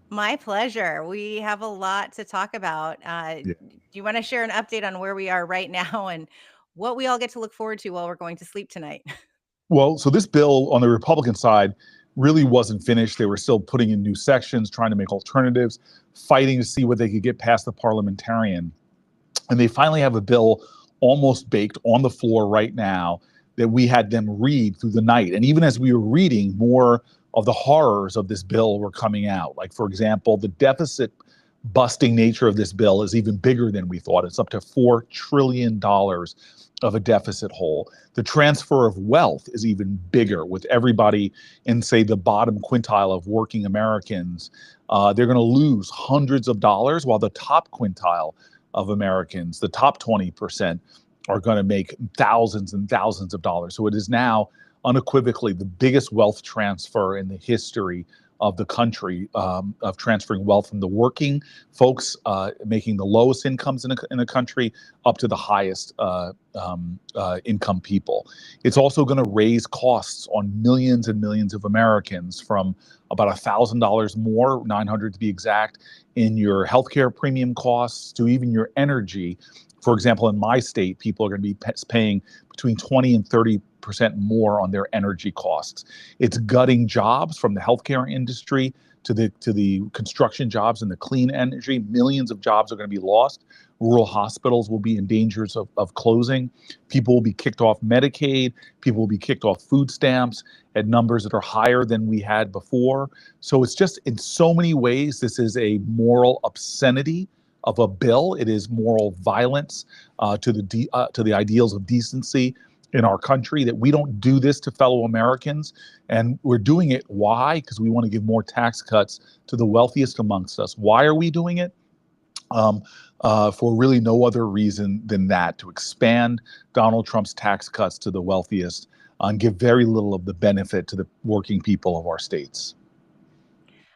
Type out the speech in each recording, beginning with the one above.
My pleasure. We have a lot to talk about. Yeah. Do you want to share an update on where we are right now and what we all get to look forward to while we're going to sleep tonight? Well, so this bill on the Republican side really wasn't finished. They were still putting in new sections, trying to make alternatives, fighting to see what they could get past the parliamentarian. And they finally have a bill almost baked on the floor right now that we had them read through the night. And even as we were reading, more of the horrors of this bill were coming out. Like, for example, the deficit busting nature of this bill is even bigger than we thought. It's up to $4 trillion of a deficit hole. The transfer of wealth is even bigger with everybody in, say, the bottom quintile of working Americans. They're going to lose hundreds of dollars, while the top quintile of Americans, the top 20%, are going to make thousands and thousands of dollars. So it is now unequivocally the biggest wealth transfer in the history of the country, of transferring wealth from the working folks making the lowest incomes in the country up to the highest income people. It's also going to raise costs on millions and millions of Americans, from about $1,000 more, 900 to be exact, in your healthcare premium costs to even your energy. For example, in my state, people are going to be paying between 20 and 30% more on their energy costs. It's gutting jobs from the healthcare industry to the construction jobs and the clean energy. Millions of jobs are going to be lost. Rural hospitals will be in danger of closing. People will be kicked off Medicaid. People will be kicked off food stamps at numbers that are higher than we had before. So it's just, in so many ways, this is a moral obscenity of a bill. It is moral violence to the ideals of decency in our country, that we don't do this to fellow Americans. And we're doing it. Why? Because we want to give more tax cuts to the wealthiest amongst us. Why are we doing it? For really no other reason than that, to expand Donald Trump's tax cuts to the wealthiest and give very little of the benefit to the working people of our states.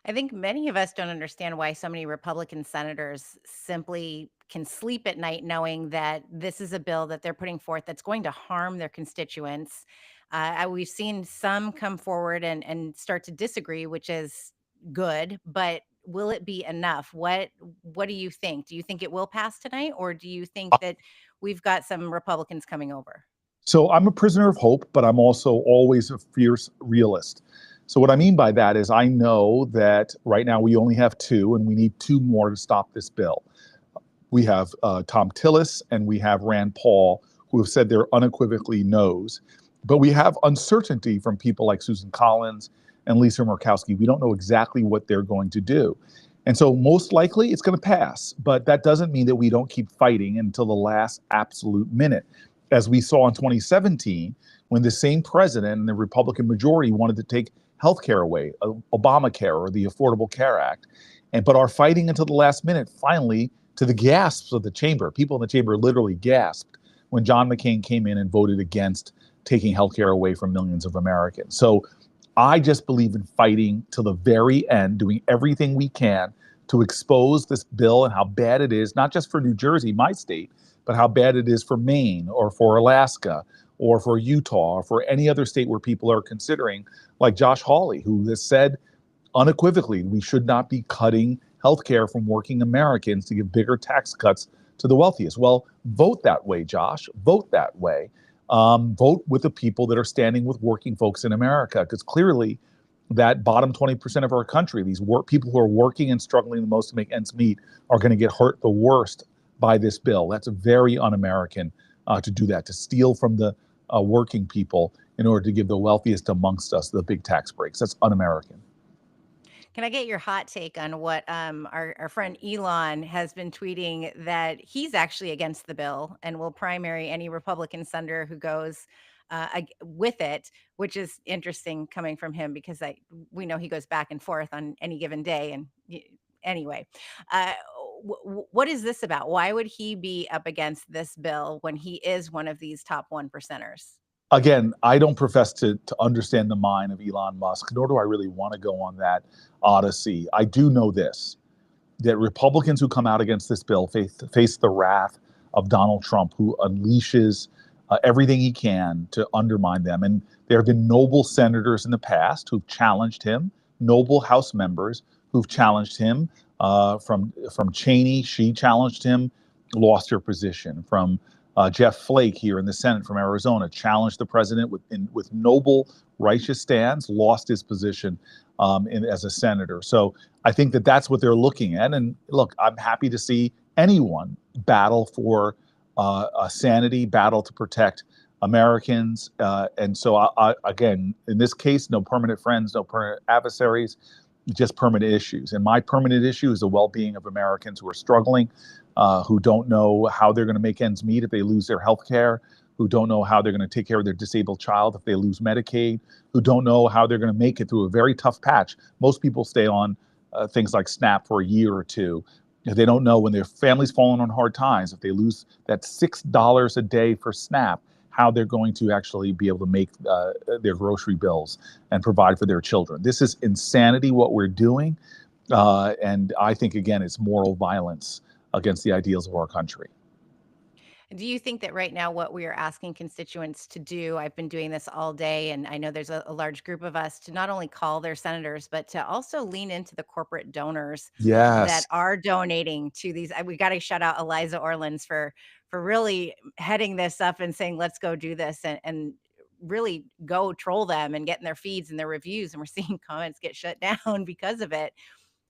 I think many of us don't understand why so many Republican senators simply can sleep at night knowing that this is a bill that they're putting forth that's going to harm their constituents. We've seen some come forward and start to disagree, which is good, but will it be enough? What do you think? Do you think it will pass tonight, or do you think that we've got some Republicans coming over? So I'm a prisoner of hope, but I'm also always a fierce realist. So what I mean by that is, I know that right now we only have two, and we need two more to stop this bill. We have Tom Tillis and we have Rand Paul, who have said they're unequivocally no's. But we have uncertainty from people like Susan Collins and Lisa Murkowski. We don't know exactly what they're going to do. And so most likely it's going to pass, but that doesn't mean that we don't keep fighting until the last absolute minute. As we saw in 2017, when the same president and the Republican majority wanted to take health care away, Obamacare or the Affordable Care Act, but are fighting until the last minute, finally, to the gasps of the chamber. People in the chamber literally gasped when John McCain came in and voted against taking healthcare away from millions of Americans. So I just believe in fighting till the very end, doing everything we can to expose this bill and how bad it is, not just for New Jersey, my state, but how bad it is for Maine or for Alaska or for Utah or for any other state where people are considering, like Josh Hawley, who has said unequivocally we should not be cutting healthcare from working Americans to give bigger tax cuts to the wealthiest. Well, vote that way, Josh. Vote that way. Vote with the people that are standing with working folks in America, because clearly that bottom 20% of our country, these people who are working and struggling the most to make ends meet, are going to get hurt the worst by this bill. That's very un-American to do that, to steal from the working people in order to give the wealthiest amongst us the big tax breaks. That's un-American. Can I get your hot take on what our friend Elon has been tweeting, that he's actually against the bill and will primary any Republican senator who goes with it, which is interesting coming from him because we know he goes back and forth on any given day. And anyway, uh, what is this about? Why would he be up against this bill when he is one of these top one percenters? Again, I don't profess to understand the mind of Elon Musk, nor do I really want to go on that odyssey. I do know this, that Republicans who come out against this bill face the wrath of Donald Trump, who unleashes everything he can to undermine them. And there have been noble senators in the past who've challenged him, noble House members who've challenged him. From Cheney, she challenged him, lost her position. From Jeff Flake here in the Senate from Arizona, challenged the president with noble, righteous stands, lost his position as a senator. So I think that that's what they're looking at. And look, I'm happy to see anyone battle for sanity, battle to protect Americans. And so, again, in this case, no permanent friends, no permanent adversaries, just permanent issues. And my permanent issue is the well-being of Americans who are struggling, who don't know how they're going to make ends meet if they lose their health care, who don't know how they're going to take care of their disabled child if they lose Medicaid, who don't know how they're going to make it through a very tough patch. Most people stay on things like SNAP for a year or two. They don't know when their family's falling on hard times, if they lose that $6 a day for SNAP, how they're going to actually be able to make their grocery bills and provide for their children. This is insanity what we're doing. And I think, again, it's moral violence against the ideals of our country. Do you think that right now what we are asking constituents to do, I've been doing this all day, and I know there's a large group of us, to not only call their senators, but to also lean into the corporate donors that Yes. are donating to these. We got to shout out Eliza Orlins for really heading this up and saying, let's go do this, and really go troll them and get in their feeds and their reviews. And we're seeing comments get shut down because of it.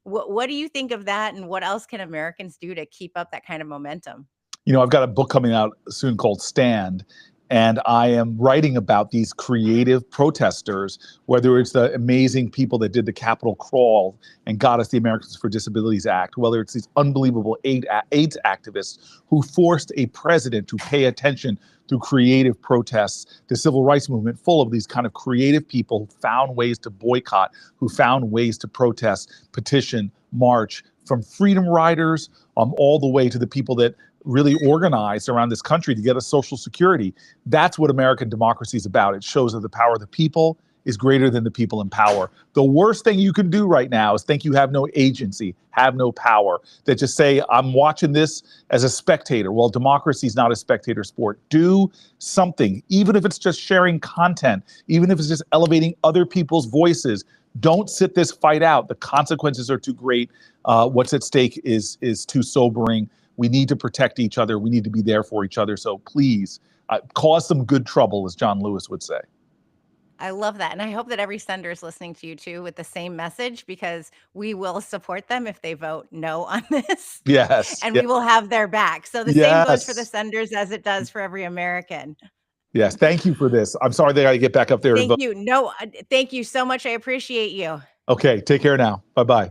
What do you think of that? And what else can Americans do to keep up that kind of momentum? You know, I've got a book coming out soon called Stand, and I am writing about these creative protesters, whether it's the amazing people that did the Capitol crawl and got us the Americans for Disabilities Act, whether it's these unbelievable AIDS activists who forced a president to pay attention through creative protests, the civil rights movement full of these kind of creative people who found ways to boycott, who found ways to protest, petition, march, from freedom riders all the way to the people that really organized around this country to get us Social Security. That's what American democracy is about. It shows that the power of the people is greater than the people in power. The worst thing you can do right now is think you have no agency, have no power, that just say, I'm watching this as a spectator. Well, democracy is not a spectator sport. Do something, even if it's just sharing content, even if it's just elevating other people's voices. Don't sit this fight out. The consequences are too great. What's at stake is too sobering. We need to protect each other. We need to be there for each other. So please, cause some good trouble, as John Lewis would say. I love that. And I hope that every senator is listening to you too with the same message, because we will support them if they vote no on this. Yes. And Yeah. we will have their back. So the same goes for the Yes. senators as it does for every American. Yes. Thank you for this. I'm sorry that I got to get back up there and Thank vote. you. No, thank you so much. I appreciate you. Okay. Take care now. Bye-bye.